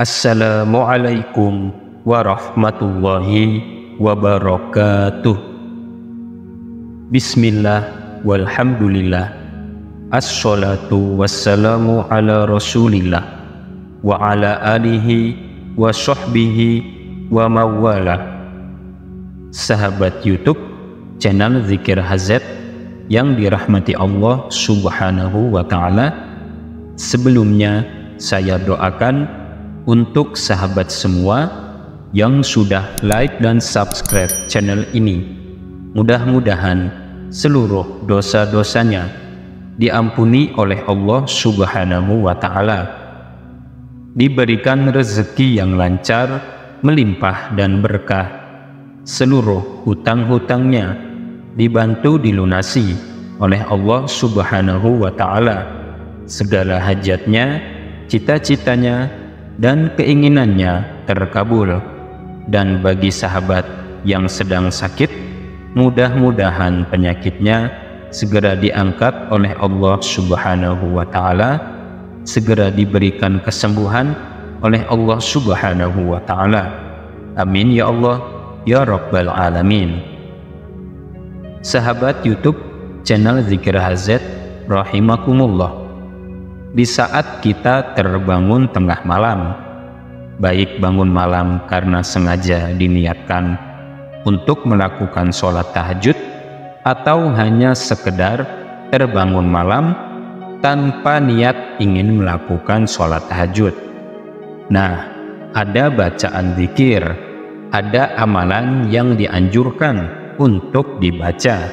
Assalamualaikum warahmatullahi wabarakatuh. Bismillah walhamdulillah. Assalatu wassalamu ala rasulillah wa ala alihi wa sahbihi wa mawala. Sahabat YouTube channel Zikir HZ yang dirahmati Allah subhanahu wa ta'ala, sebelumnya saya doakan untuk sahabat semua yang sudah like dan subscribe channel ini, mudah-mudahan seluruh dosa-dosanya diampuni oleh Allah subhanahu wa ta'ala, diberikan rezeki yang lancar, melimpah dan berkah, seluruh hutang-hutangnya dibantu dilunasi oleh Allah subhanahu wa ta'ala, segala hajatnya, cita-citanya dan keinginannya terkabul. Dan bagi sahabat yang sedang sakit, mudah-mudahan penyakitnya segera diangkat oleh Allah subhanahu wa ta'ala, segera diberikan kesembuhan oleh Allah subhanahu wa ta'ala. Amin ya Allah ya Rabbal Alamin. Sahabat YouTube channel Zikir HZ rahimakumullah, di saat kita terbangun tengah malam, baik bangun malam karena sengaja diniatkan untuk melakukan sholat tahajud, atau hanya sekedar terbangun malam tanpa niat ingin melakukan sholat tahajud. Nah, ada bacaan zikir, ada amalan yang dianjurkan untuk dibaca.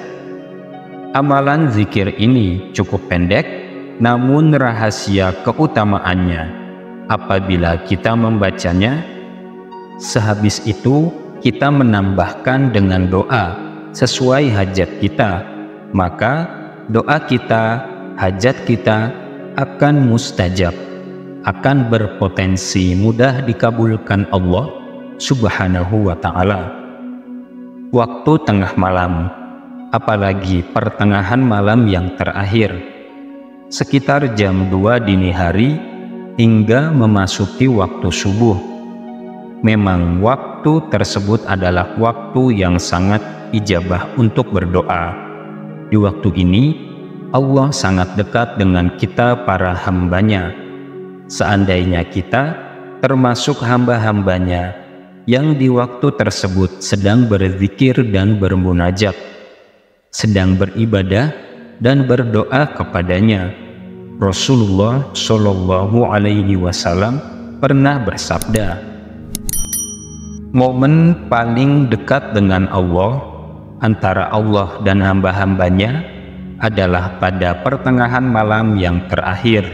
Amalan zikir ini cukup pendek, namun rahasia keutamaannya apabila kita membacanya, sehabis itu kita menambahkan dengan doa sesuai hajat kita, maka doa kita, hajat kita akan mustajab, akan berpotensi mudah dikabulkan Allah subhanahu wa ta'ala. Waktu tengah malam, apalagi pertengahan malam yang terakhir, sekitar jam 2 dini hari hingga memasuki waktu subuh. Memang waktu tersebut adalah waktu yang sangat ijabah untuk berdoa. Di waktu ini Allah sangat dekat dengan kita para hambanya. Seandainya kita termasuk hamba-hambanya yang di waktu tersebut sedang berzikir dan bermunajat, sedang beribadah dan berdoa kepadanya, Rasulullah Shallallahu Alaihi Wasallam pernah bersabda, momen paling dekat dengan Allah, antara Allah dan hamba-hambanya, adalah pada pertengahan malam yang terakhir.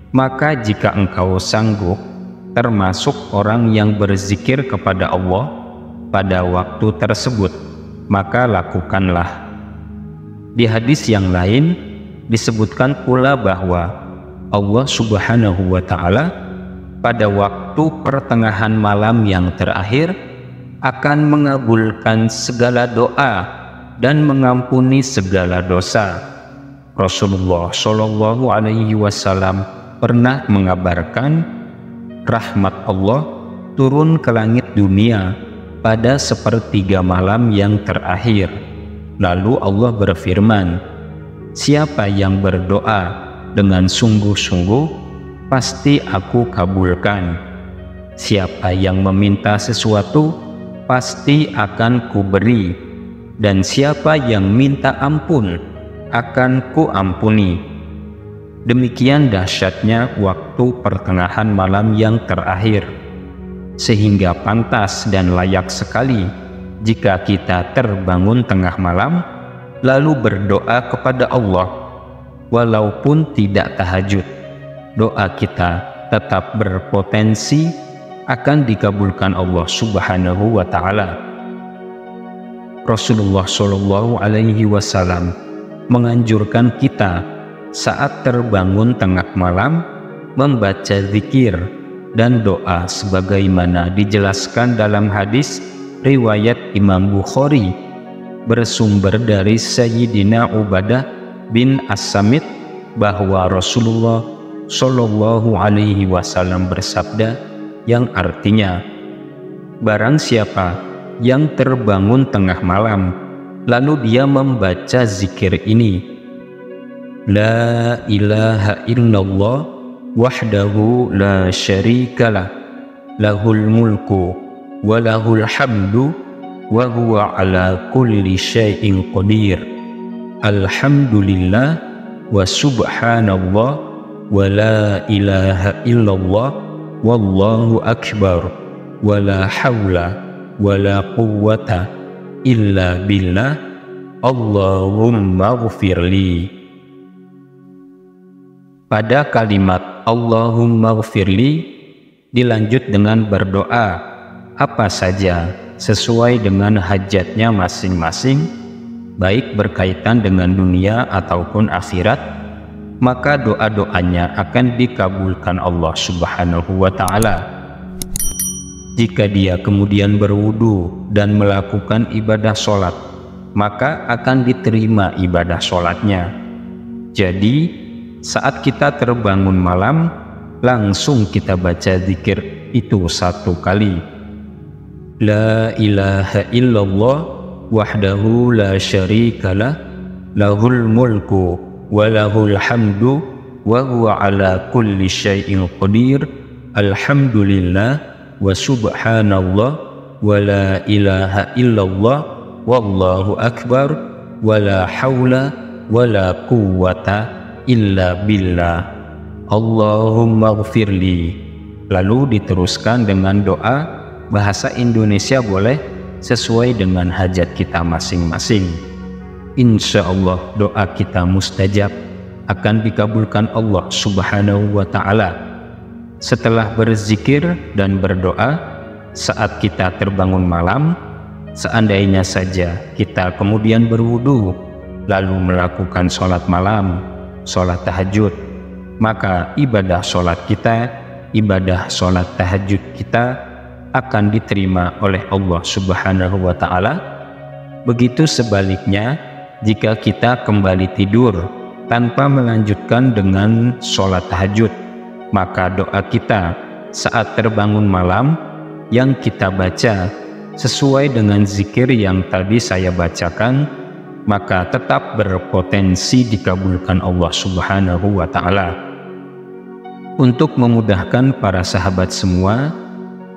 Maka jika engkau sanggup termasuk orang yang berzikir kepada Allah pada waktu tersebut, maka lakukanlah. Di hadis yang lain disebutkan pula bahwa Allah subhanahu wa ta'ala pada waktu pertengahan malam yang terakhir akan mengabulkan segala doa dan mengampuni segala dosa. Rasulullah Shallallahu Alaihi Wasallam pernah mengabarkan rahmat Allah turun ke langit dunia pada sepertiga malam yang terakhir. Lalu Allah berfirman, siapa yang berdoa dengan sungguh-sungguh, pasti aku kabulkan. Siapa yang meminta sesuatu, pasti akan kuberi. Dan siapa yang minta ampun, akan kuampuni. Demikian dahsyatnya waktu pertengahan malam yang terakhir, sehingga pantas dan layak sekali jika kita terbangun tengah malam lalu berdoa kepada Allah, walaupun tidak tahajud, doa kita tetap berpotensi akan dikabulkan Allah subhanahu wa ta'ala. Rasulullah Shallallahu Alaihi Wasallam menganjurkan kita saat terbangun tengah malam membaca zikir dan doa sebagaimana dijelaskan dalam hadis riwayat Imam Bukhari bersumber dari Sayyidina Ubadah bin As-Samit bahwa Rasulullah Shallallahu Alaihi Wasallam bersabda, yang artinya, barang siapa yang terbangun tengah malam, lalu dia membaca zikir ini, La ilaha illallah wahdahu la syarikalah, lahul mulku wa lahul hamdu wa huwa ala kulli syai'in qadir, alhamdulillah wa subhanallah wa la ilaha illallah wallahu akbar wa la hawla wa la quwwata illa billah, Allahumma ghfirli. Pada kalimat Allahumma ghfirli dilanjut dengan berdoa apa saja sesuai dengan hajatnya masing-masing, baik berkaitan dengan dunia ataupun akhirat, maka doa-doanya akan dikabulkan Allah Subhanahu wa Ta'ala. Jika dia kemudian berwudu dan melakukan ibadah sholat, maka akan diterima ibadah sholatnya. Jadi, saat kita terbangun malam, langsung kita baca zikir itu 1 kali. La ilaha illallah wahdahu la syarikalah, lahul mulku wa lahul hamdu wa huwa ala kulli syai'in qadir, alhamdulillah wa subhanallah wa la ilaha illallah wallahu akbar wa la hawla wa la quwwata illa billah, Allahumma ghfirli. Lalu diteruskan dengan doa bahasa Indonesia boleh, sesuai dengan hajat kita masing-masing. Insya Allah doa kita mustajab, akan dikabulkan Allah Subhanahu wa Ta'ala. Setelah berzikir dan berdoa saat kita terbangun malam, seandainya saja kita kemudian berwudu lalu melakukan sholat malam, sholat tahajud, maka ibadah sholat kita, ibadah sholat tahajud kita akan diterima oleh Allah Subhanahu wa Ta'ala. Begitu sebaliknya, jika kita kembali tidur tanpa melanjutkan dengan sholat tahajud, maka doa kita saat terbangun malam yang kita baca sesuai dengan zikir yang tadi saya bacakan, maka tetap berpotensi dikabulkan Allah Subhanahu wa Ta'ala. Untuk memudahkan para sahabat semua,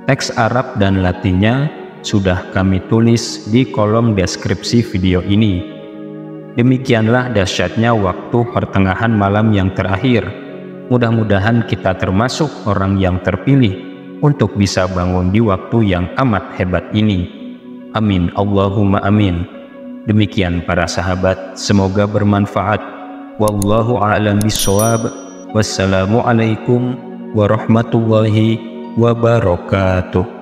teks Arab dan Latinnya sudah kami tulis di kolom deskripsi video ini. Demikianlah dahsyatnya waktu pertengahan malam yang terakhir. Mudah-mudahan kita termasuk orang yang terpilih untuk bisa bangun di waktu yang amat hebat ini. Amin, Allahumma amin. Demikian para sahabat, semoga bermanfaat. Wallahu a'lam bishawab. Wassalamualaikum warahmatullahi wabarakatuh.